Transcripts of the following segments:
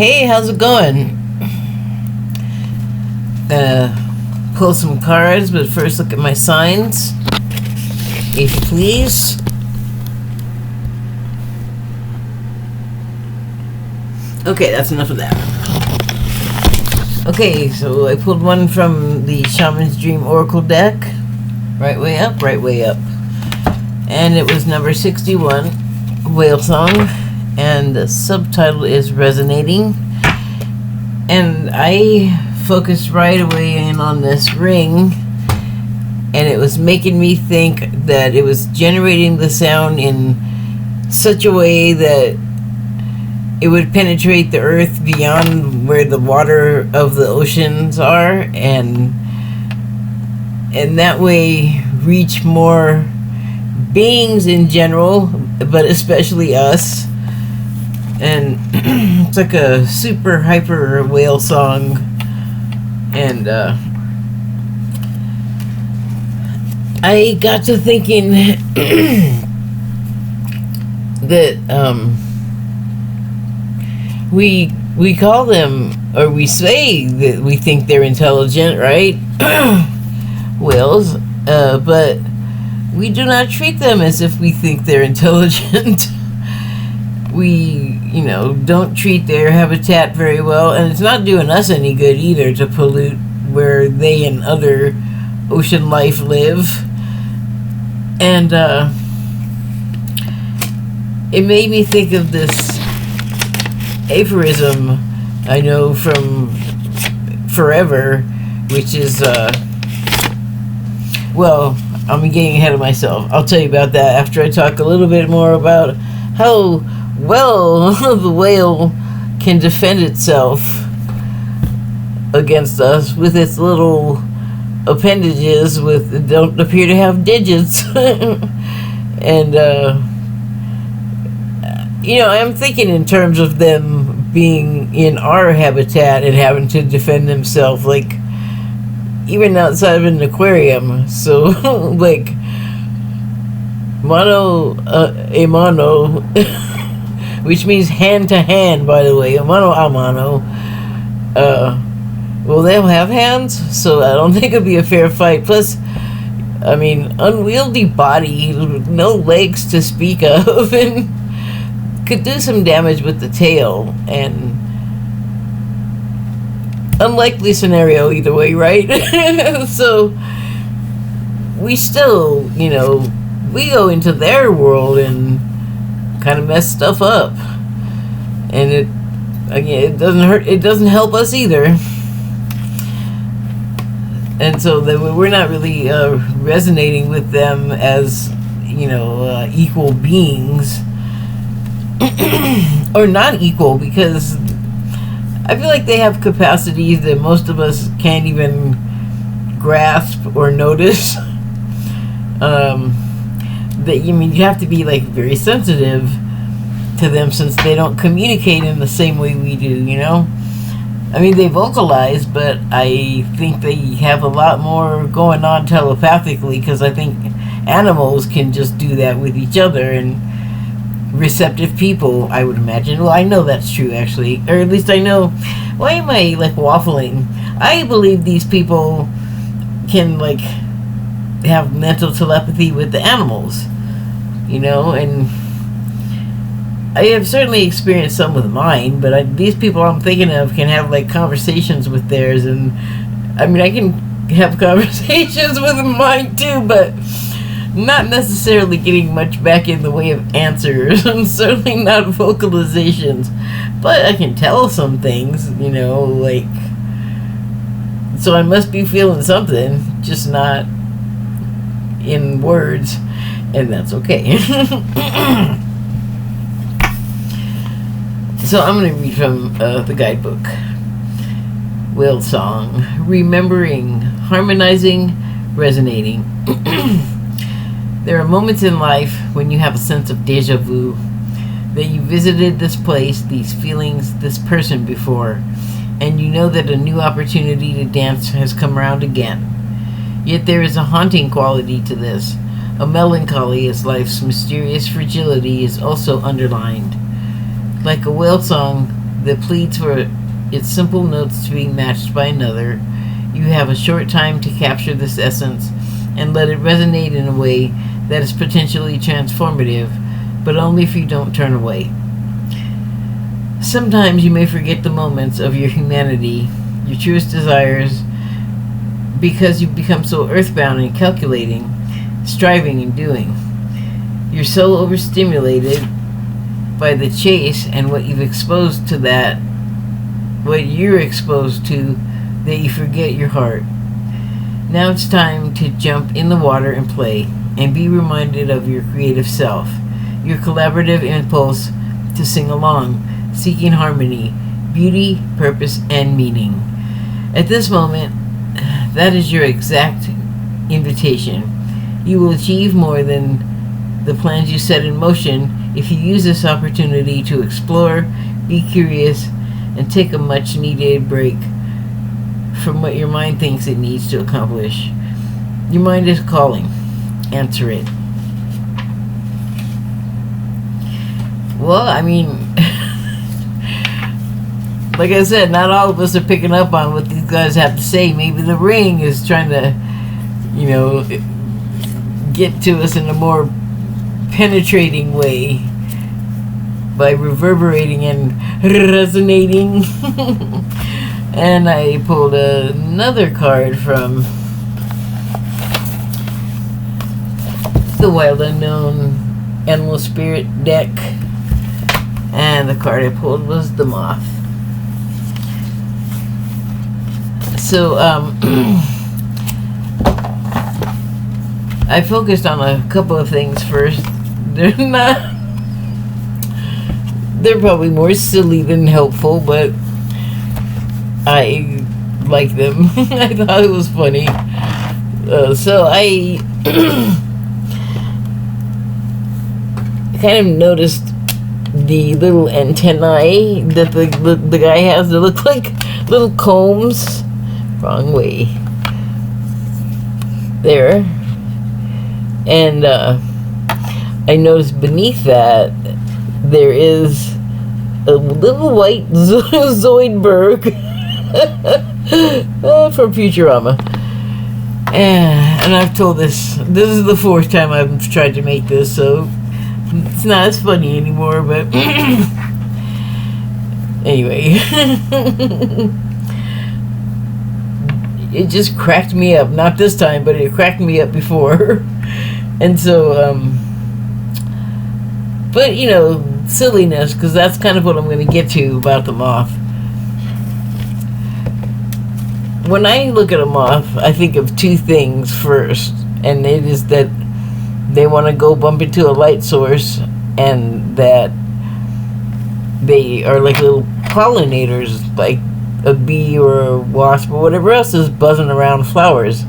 Hey, how's it going? Pull some cards, but first look at my signs, if you please. Okay, that's enough of that. Okay, so I pulled one from the Shaman's Dream Oracle deck. Right way up, right way up. And it was number 61, Whale Song. And the subtitle is Resonating. And I focused right away in on this ring. And it was making me think that it was generating the sound in such a way that it would penetrate the earth beyond where the water of the oceans are, and that way reach more beings in general, but especially us. And it's like a super hyper whale song, and I got to thinking that we call them, or we say that we think they're intelligent, right? Whales, but we do not treat them as if we think they're intelligent. We, don't treat their habitat very well, and it's not doing us any good either to pollute where they and other ocean life live. And it made me think of this aphorism I know from forever, which is, well, I'm getting ahead of myself. I'll tell you about that after I talk a little bit more about how well the whale can defend itself against us with its little appendages that don't appear to have digits. And I'm thinking in terms of them being in our habitat and having to defend themselves, like even outside of an aquarium. So like mano a mano, which means hand to hand, by the way, mano a mano. Well, they'll have hands, so I don't think it'll be a fair fight. Plus, I mean, unwieldy body, no legs to speak of, and could do some damage with the tail. And unlikely scenario either way, right? So we still, we go into their world and kind of mess stuff up, and it doesn't hurt. It doesn't help us either. And so we're not really resonating with them as equal beings, or not equal, because I feel like they have capacities that most of us can't even grasp or notice. You have to be like very sensitive to them, since they don't communicate in the same way we do, I mean, they vocalize, but I think they have a lot more going on telepathically, because I think animals can just do that with each other, and receptive people, I would imagine. Well, I know that's true, actually, or at least I know. Why am I like waffling? I believe these people can like have mental telepathy with the animals, and I have certainly experienced some with mine, but these people I'm thinking of can have like conversations with theirs, and I mean, I can have conversations with mine too, but not necessarily getting much back in the way of answers, and certainly not vocalizations, but I can tell some things, like, so I must be feeling something, just not in words, and that's okay. So I'm going to read from the guidebook. Whale Song. Remembering, harmonizing, resonating. There are moments in life when you have a sense of deja vu, that you visited this place, these feelings, this person before, and you know that a new opportunity to dance has come around again. Yet there is a haunting quality to this, a melancholy as life's mysterious fragility is also underlined. Like a whale song, that pleads for its simple notes to be matched by another. You have a short time to capture this essence and let it resonate in a way that is potentially transformative, but only if you don't turn away. Sometimes you may forget the moments of your humanity, your truest desires, because you've become so earthbound and calculating, striving and doing. You're so overstimulated by the chase and what you've exposed to that, what you're exposed to, that you forget your heart. Now it's time to jump in the water and play, and be reminded of your creative self, your collaborative impulse to sing along, seeking harmony, beauty, purpose, and meaning. At this moment, that is your exact invitation. You will achieve more than the plans you set in motion if you use this opportunity to explore, be curious, and take a much needed break from what your mind thinks it needs to accomplish. Your mind is calling. Answer it. Well, I mean, like I said, not all of us are picking up on what these guys have to say. Maybe the ring is trying to, get to us in a more penetrating way by reverberating and resonating. And I pulled another card from the Wild Unknown Animal Spirit deck, and the card I pulled was the Moth. So I focused on a couple of things first. They're probably more silly than helpful, but I like them. I thought it was funny. So I kind of noticed the little antennae that the guy has that look like little combs. Wrong way. There. And I noticed beneath that there is a little white Zoidberg from Futurama. And I've told this is the fourth time I've tried to make this, so it's not as funny anymore, but anyway. It just cracked me up. Not this time, but it cracked me up before. And so, but silliness, because that's kind of what I'm going to get to about the moth. When I look at a moth, I think of two things first, and it is that they want to go bump into a light source, and that they are like little pollinators, like a bee or a wasp or whatever else is buzzing around flowers.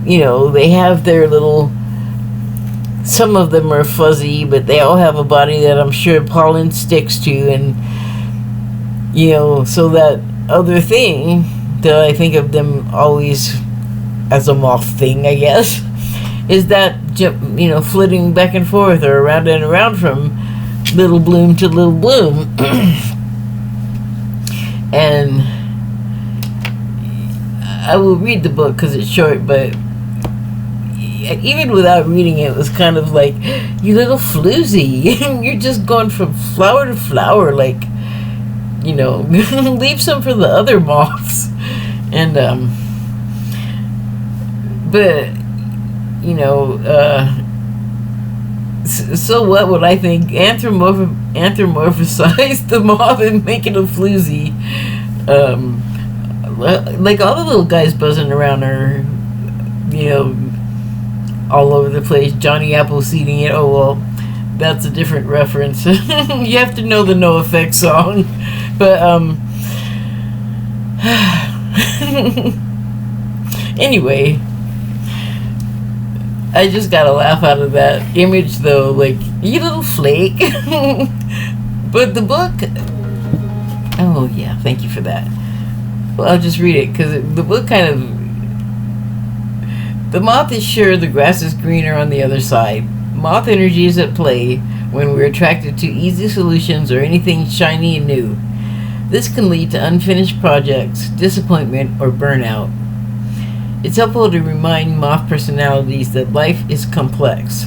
They have their little, some of them are fuzzy, but they all have a body that I'm sure pollen sticks to, and so that other thing that I think of them always as a moth thing, I guess, is that flitting back and forth or around and around from little bloom to little bloom. And I will read the book because it's short, but even without reading it, it was kind of like, you little floozy, you're just going from flower to flower, like, leave some for the other moths. And but so what would I think? Anthropomorphize the moth and make it a floozy. Like all the little guys buzzing around are, all over the place. Johnny Appleseeding it. Oh well, that's a different reference. You have to know the No Effects song, but anyway. I just got a laugh out of that image, though, like, you little flake. But the book, oh yeah, thank you for that. Well, I'll just read it, because the book kind of, the moth is sure the grass is greener on the other side. Moth energy is at play when we're attracted to easy solutions or anything shiny and new. This can lead to unfinished projects, disappointment, or burnout. It's helpful to remind moth personalities that life is complex.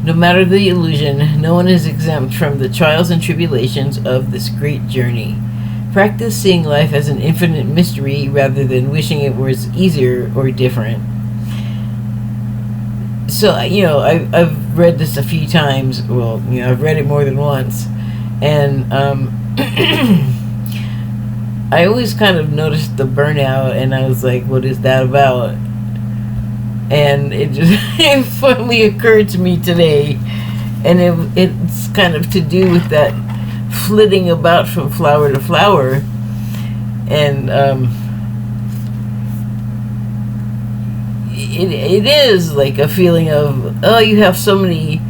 No matter the illusion, no one is exempt from the trials and tribulations of this great journey. Practice seeing life as an infinite mystery rather than wishing it was easier or different. So, I've read this a few times. Well, I've read it more than once. And I always kind of noticed the burnout, and I was like, what is that about? And it just it finally occurred to me today, and it's kind of to do with that flitting about from flower to flower, and it is like a feeling of, oh, you have so many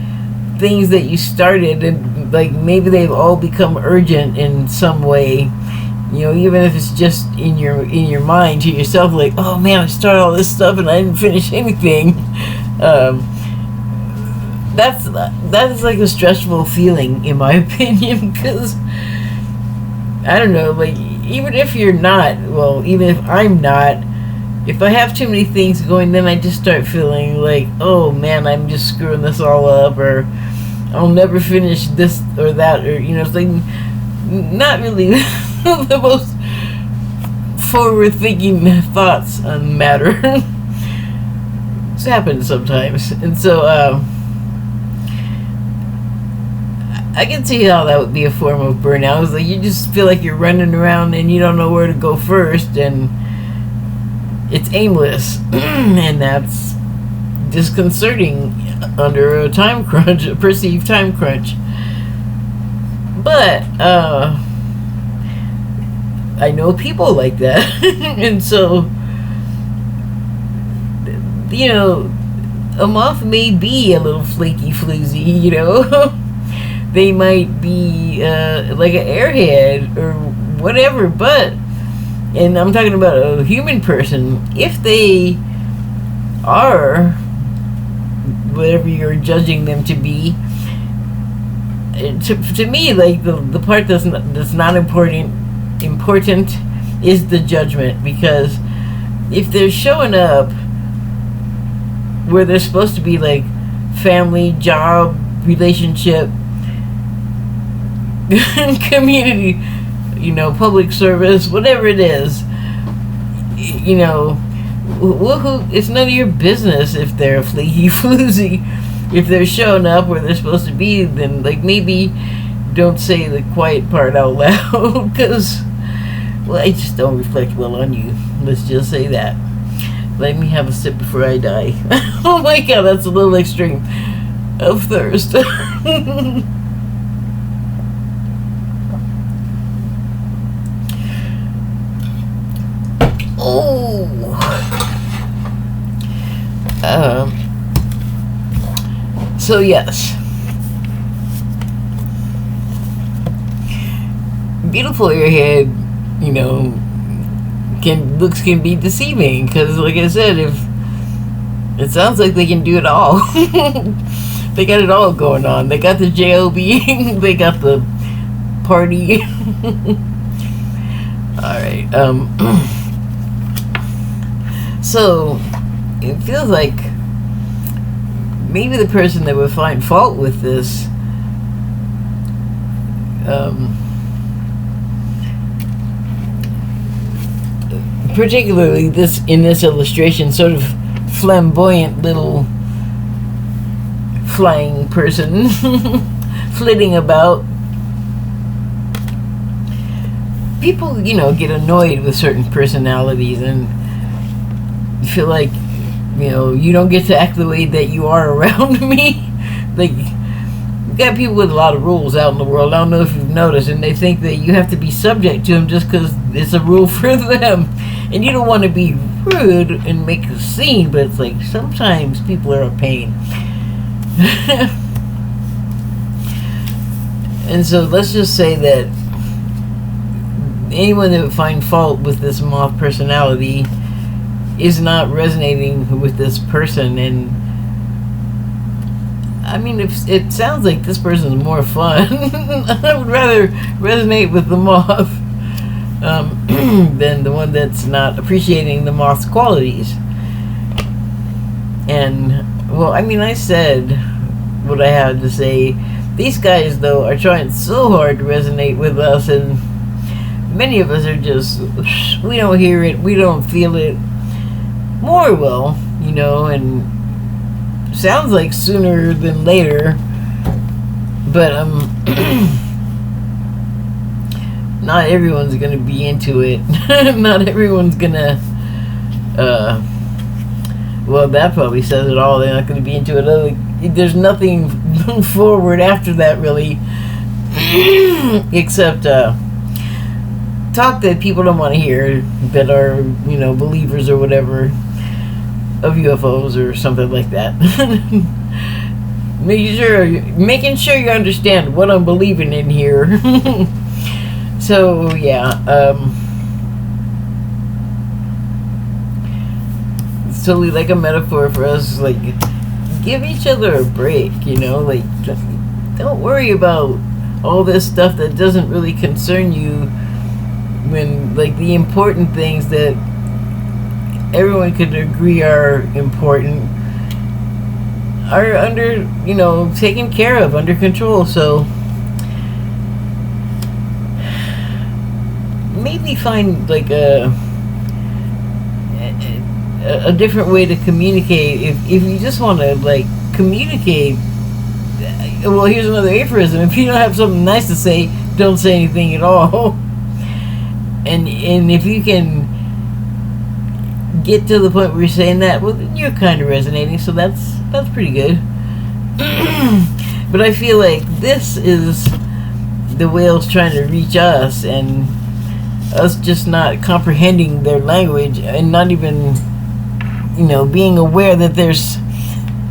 things that you started, and like maybe they've all become urgent in some way. Even if it's just in your mind to yourself, like, oh man, I started all this stuff and I didn't finish anything. That's like a stressful feeling, in my opinion, because I don't know, like, even if you're not, well, even if I'm not, if I have too many things going, then I just start feeling like, oh man, I'm just screwing this all up, or I'll never finish this or that, or it's like not really the most forward-thinking thoughts on matter. It's happened sometimes, and so I can see how that would be a form of burnout. It's like you just feel like you're running around and you don't know where to go first, and it's aimless, and that's disconcerting under a time crunch, a perceived time crunch. But I know people like that. And so, a moth may be a little flaky floozy, They might be like an airhead or whatever, and I'm talking about a human person, if they are whatever you're judging them to be, to me, like, the part that's not important is the judgment, because if they're showing up where they're supposed to be, like family, job, relationship, community, public service, whatever it is, it's none of your business if they're flaky floozy. If they're showing up where they're supposed to be, then like maybe don't say the quiet part out loud, because I just don't reflect well on you. Let's just say that. Let me have a sip before I die. Oh my god, that's a little extreme of thirst. Oh. So yes, beautiful airhead, looks can be deceiving, because like I said, if it sounds like they can do it all. They got it all going on. They got the job, they got the party. All right. So it feels like maybe the person that would find fault with this particularly in this illustration, sort of flamboyant little flying person flitting about. People, get annoyed with certain personalities and feel like, you don't get to act the way that you are around me. Like, you got people with a lot of rules out in the world. I don't know if you've noticed, and they think that you have to be subject to them just because it's a rule for them. And you don't want to be rude and make a scene, but it's like sometimes people are a pain. And so let's just say that anyone that would find fault with this moth personality is not resonating with this person. And I mean, if it sounds like this person's more fun, I would rather resonate with the moth. than the one that's not appreciating the moth's qualities. And, well, I mean, I said what I had to say. These guys, though, are trying so hard to resonate with us, and many of us are just, we don't hear it, we don't feel it. More will, you know, and sounds like sooner than later, but not everyone's gonna be into it. Not everyone's gonna well, that probably says it all. They're not gonna be into it. There's nothing forward after that, really. Except talk that people don't want to hear, that are, you know, believers or whatever of UFOs or something like that. Making sure you understand what I'm believing in here. So yeah, it's totally like a metaphor for us, like, give each other a break, you know, like, don't worry about all this stuff that doesn't really concern you, when, like, the important things that everyone could agree are important are under, you know, taken care of, under control. So maybe find, like, a different way to communicate. If you just want to, like, communicate, well, here's another aphorism: if you don't have something nice to say, don't say anything at all. And if you can get to the point where you're saying that, well, you're kind of resonating, so that's pretty good. But I feel like this is the whales trying to reach us, and us just not comprehending their language, and not even, you know, being aware that there's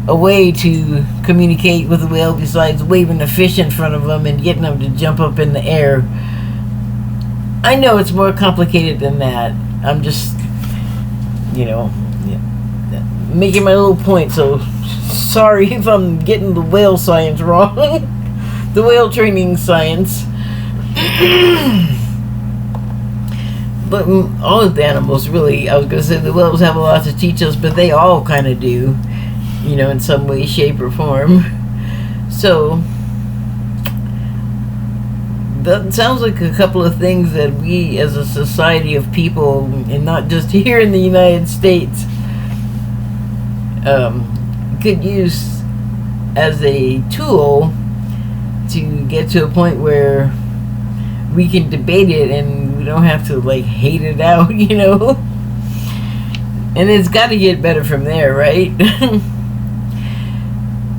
a way to communicate with the whale besides waving a fish in front of them and getting them to jump up in the air. I know it's more complicated than that. I'm just, you know, making my little point, so sorry if I'm getting the whale science wrong. The whale training science. But all of the animals, really, I was going to say the whales have a lot to teach us, but they all kind of do, you know, in some way, shape, or form. So that sounds like a couple of things that we as a society of people, and not just here in the United States, could use as a tool to get to a point where we can debate it and we don't have to, like, hate it out, you know? And it's got to get better from there, right?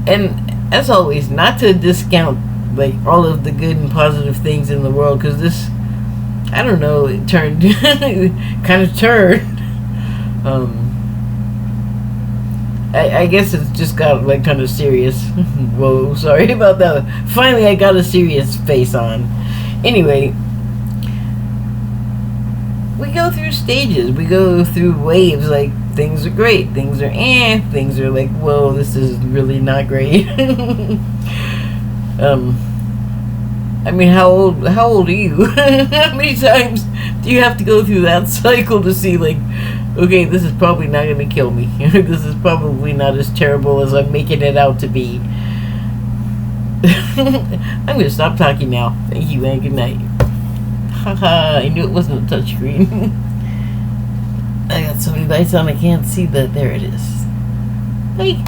And as always, not to discount, like, all of the good and positive things in the world, because this, I don't know, it turned kind of turned. I guess it's just got, like, kind of serious. Whoa, sorry about that. Finally, I got a serious face on. Anyway, we go through stages. We go through waves. Like, things are great, things are things are like, whoa, this is really not great. I mean, how old are you? How many times do you have to go through that cycle to see, like, okay, this is probably not going to kill me. This is probably not as terrible as I'm making it out to be. I'm going to stop talking now. Thank you and good night. Haha, I knew it wasn't a touchscreen. I got so many lights on I can't see that. There it is. Bye.